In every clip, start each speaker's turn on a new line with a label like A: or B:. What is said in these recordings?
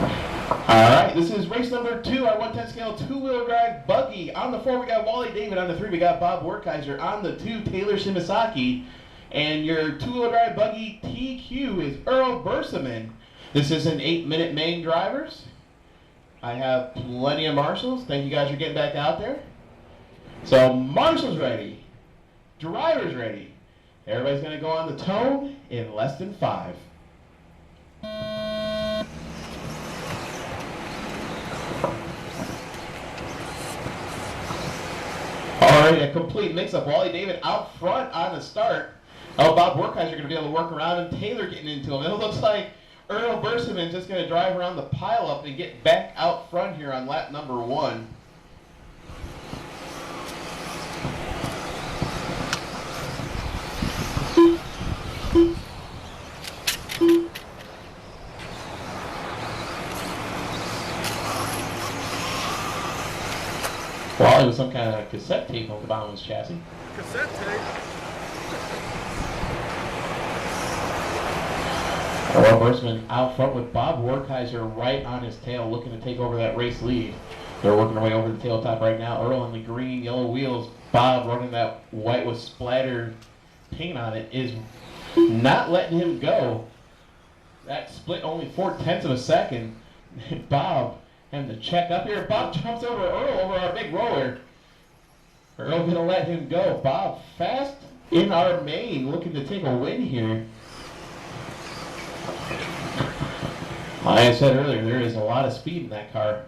A: Alright, this is race number 2, our 110 scale two-wheel drive buggy. On the 4, we got Wally David. On the 3, we got Bob Werkheiser. On the 2, Taylor Shimasaki. And your two-wheel drive buggy TQ is Earl Berseman. This is an 8-minute main drivers. I have plenty of marshals. Thank you guys for getting back out there. So, marshals ready. Drivers ready. Everybody's going to go on the tone in less than 5. Alright, a complete mix-up. Wally David out front on the start. Oh, Bob Werkheiser going to be able to work around, and Taylor getting into him. It looks like Earl Berseman just going to drive around the pile-up and get back out front here on lap number 1. Wally with some kind of cassette tape on the bottom of his chassis.
B: Cassette tape?
A: Earl Berseman out front with Bob Werkheiser right on his tail, looking to take over that race lead. They're working their way over the tabletop right now. Earl in the green, yellow wheels. Bob running that white with splattered paint on it is not letting him go. That split only 0.4 of a second. Bob having to check up here. Bob jumps over Earl over our big roller. Earl going to let him go. Bob fast in our main, looking to take a win here. Like I said earlier, there is a lot of speed in that car.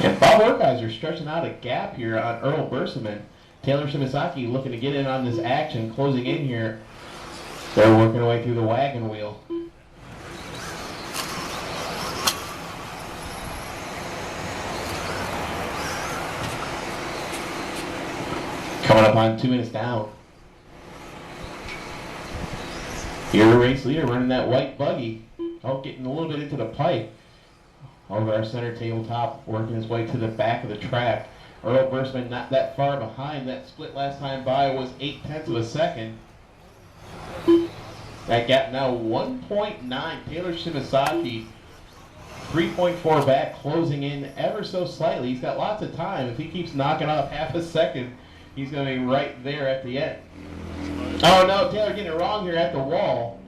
A: And Bob Werkheiser stretching out a gap here on Earl Berseman. Taylor Shimasaki looking to get in on this action, closing in here. They're working their way through the wagon wheel. Coming up on 2 minutes down. Your race leader running that white buggy. Oh, getting a little bit into the pipe. Over our center tabletop, working his way to the back of the track. Earl Berseman not that far behind. That split last time by was 0.8 of a second. That gap now 1.9. Taylor Shimasaki 3.4 back, closing in ever so slightly. He's got lots of time. If he keeps knocking off half a second, he's going to be right there at the end. Oh no, Taylor getting it wrong here at the wall.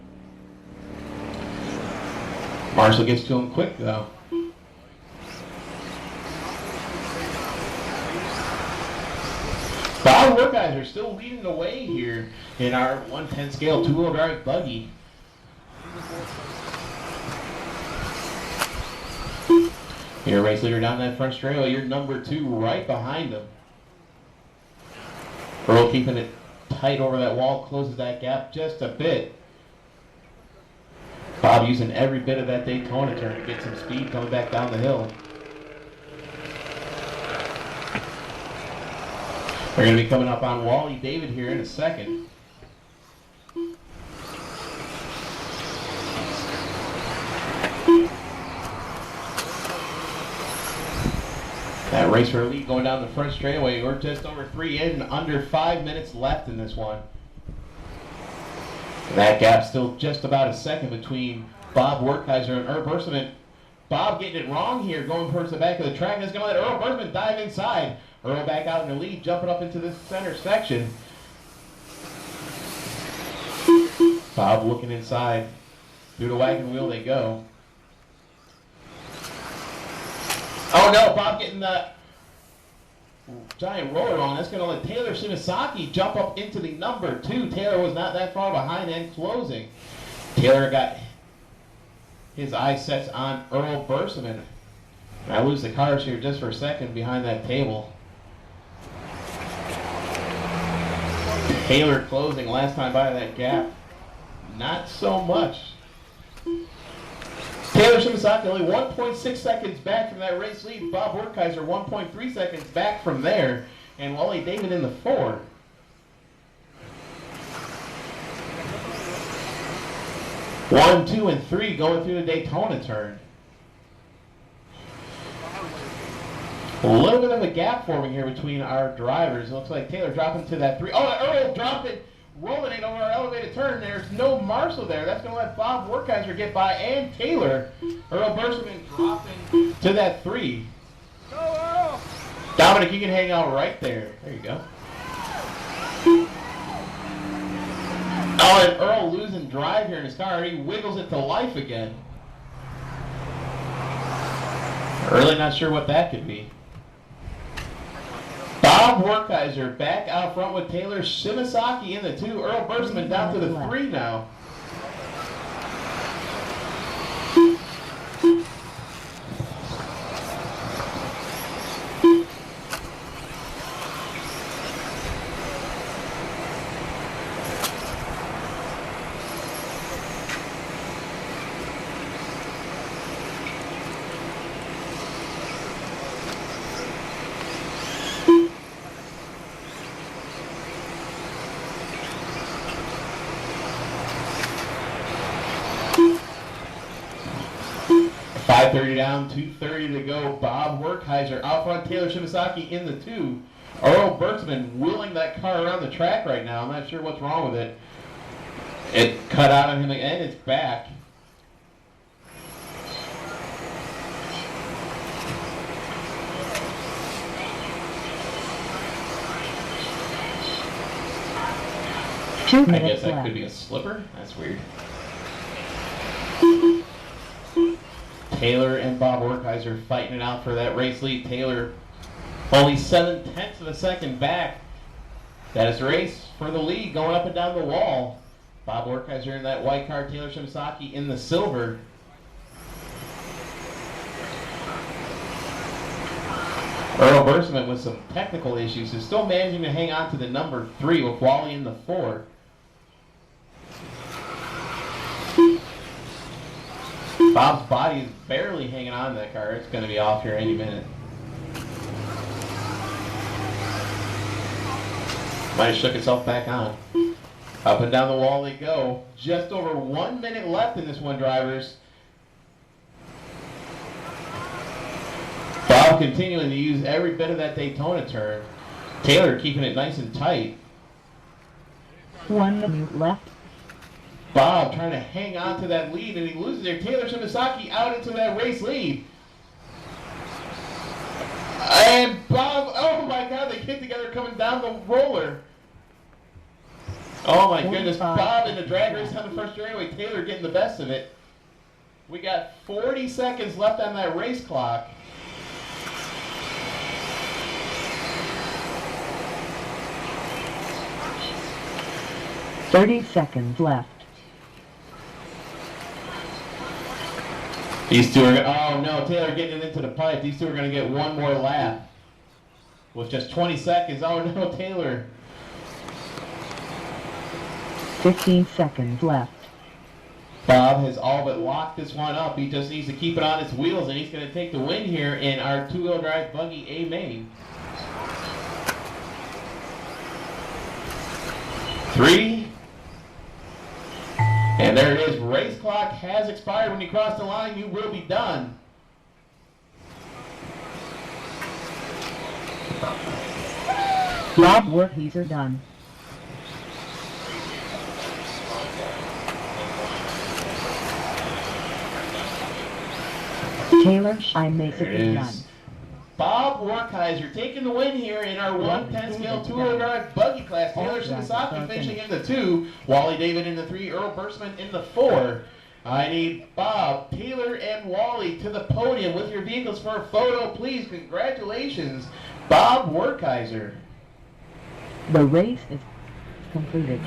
A: Marshall gets to him quick though. Bob Werkheiser still leading the way here in our 110 scale two-wheel drive buggy. Your race leader down that front straightaway, you're number 2 right behind him. Earl keeping it tight over that wall, closes that gap just a bit. Bob using every bit of that Daytona turn to get some speed coming back down the hill. We're going to be coming up on Wally David here in a second. That race for a lead going down the front straightaway. We're just over 3 in, under 5 minutes left in this one. That gap still just about a second between Bob Werkheiser and Earl Berseman. Bob getting it wrong here, going towards the back of the track. Is going to let Earl Berseman dive inside. Earl back out in the lead, jumping up into this center section. Bob looking inside. Through the wagon wheel they go. Oh no, Bob getting the giant roller on. That's going to let Taylor Shimasaki jump up into the number 2. Taylor was not that far behind and closing. Taylor got his eye sets on Earl Berseman. I lose the cars here just for a second behind that table. Taylor closing last time by that gap. Not so much. Taylor Shimasaki only 1.6 seconds back from that race lead. Bob Werkheiser 1.3 seconds back from there. And Wally David in the 4. One, 2, and 3 going through the Daytona turn. A little bit of a gap forming here between our drivers. It looks like Taylor dropping to that 3. Oh, Earl dropping rolling it over our elevated turn. There's no Marshall there. That's going to let Bob Werkheiser get by, and Taylor. Earl Berserman dropping to that 3.
B: Go, Earl!
A: Dominic, you can hang out right there. There you go. Oh, and Earl losing drive here in his car. He wiggles it to life again. Really not sure what that could be. Bob Werkheiser back out front with Taylor Shimasaki in the 2. Earl Berserman down to the 3 now. .530 down, 2:30 to go. Bob Werkheiser out front, Taylor Shimasaki in the 2. Earl Bertzman wheeling that car around the track right now. I'm not sure what's wrong with it. It cut out on him again. It's back. I guess that could be a slipper. That's weird. Taylor and Bob Werkheiser fighting it out for that race lead. Taylor only 7/10 of a second back. That is the race for the lead going up and down the wall. Bob Werkheiser in that white car, Taylor Shimasaki in the silver. Earl Berserman with some technical issues is still managing to hang on to the number 3 with Wally in the 4. Bob's body is barely hanging on to that car. It's going to be off here any minute. Might have shook itself back on. Up and down the wall they go. Just over 1 minute left in this one, drivers. Bob continuing to use every bit of that Daytona turn. Taylor keeping it nice and tight.
C: 1 minute left.
A: Bob trying to hang on to that lead, and he loses there. Taylor Shimasaki out into that race lead. And Bob, oh my God, they get together coming down the roller. Oh my goodness, Bob in the drag race on the first straightaway. Taylor getting the best of it. We got 40 seconds left on that race clock.
C: "30 seconds left."
A: These two are going to, oh no, Taylor getting it into the pipe. These two are going to get one more lap with just 20 seconds. Oh no, Taylor.
C: 15 seconds left.
A: Bob has all but locked this one up. He just needs to keep it on its wheels, and he's going to take the win here in our two-wheel drive Buggy A main. 3. And there it is. Race clock has expired. When you cross the line, you will be done.
C: Bob Werkheiser done. Taylor Shimasaki done.
A: Bob Werkheiser taking the win here in our 110 scale two-wheel drive Buggy class. Taylor Shimasaki finishing in the 2, Wally David in the 3, Earl Berserman in the 4. I need Bob, Taylor, and Wally to the podium with your vehicles for a photo, please. Congratulations, Bob Werkheiser.
C: The race is completed.